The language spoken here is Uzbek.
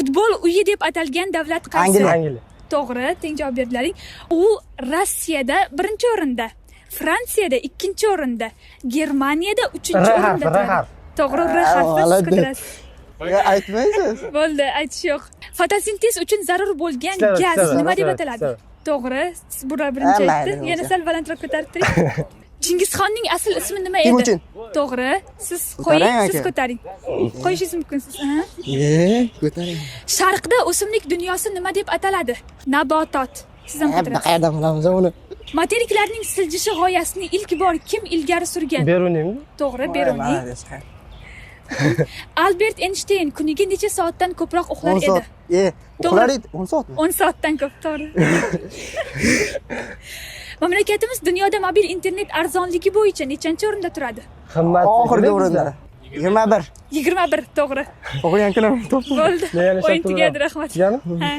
Futbol uyi deb atalgan davlat qaysi? Angliya. To'g'ri, teng javob berdilaring. U Rossiyada 1-o'rinda, Fransiyada 2-o'rinda, Germaniyada 3-o'rinda. Rahar. To'g'ri, R harfi siz ko'tarasiz. Aytmaysiz. Bo'ldi, aytish yo'q. Fotosintez uchun zarur bo'lgan Ishlab, gaz ishlab, nima deb ishlab, ataladi? ishlab. To'g'ri, siz bular birinchi Mayli, aytdi. mayli, Yana mayli. sal balandroq ko'tarib turing. Chingizxonning asl ismi nima edi? Timuchin. To'g'ri, siz Ko'taring qo'ying, siz aka. ko'taring. Qo'yishingiz mumkin siz. Aha. Ko'taring. Sharqda o'simlik dunyosi nima deb ataladi? Nabotot. Siz ham ko'tarasiz. Qayerdan bilamiz uni? Materiklarning siljishi g'oyasini ilk bor kim ilgari surgan? Beruniymi? To'g'ri, Beruniy. Albert Einstein kuniga necha soatdan ko'proq uxlar 10 edi? soat. Uxlar edi 10 soatmi? 10 soatdan ko'p, to'g'ri. Mamlakatimiz dunyoda mobil internet arzonligi bo'yicha nechanchi o'rinda turadi? Qimmat. Oxirgi o'rinda. 21. 21, to'g'ri. O'qigan kunim to'p. Bo'ldi. Yana O'yin sotib tugadi, rahmat. Tugadi? Ha.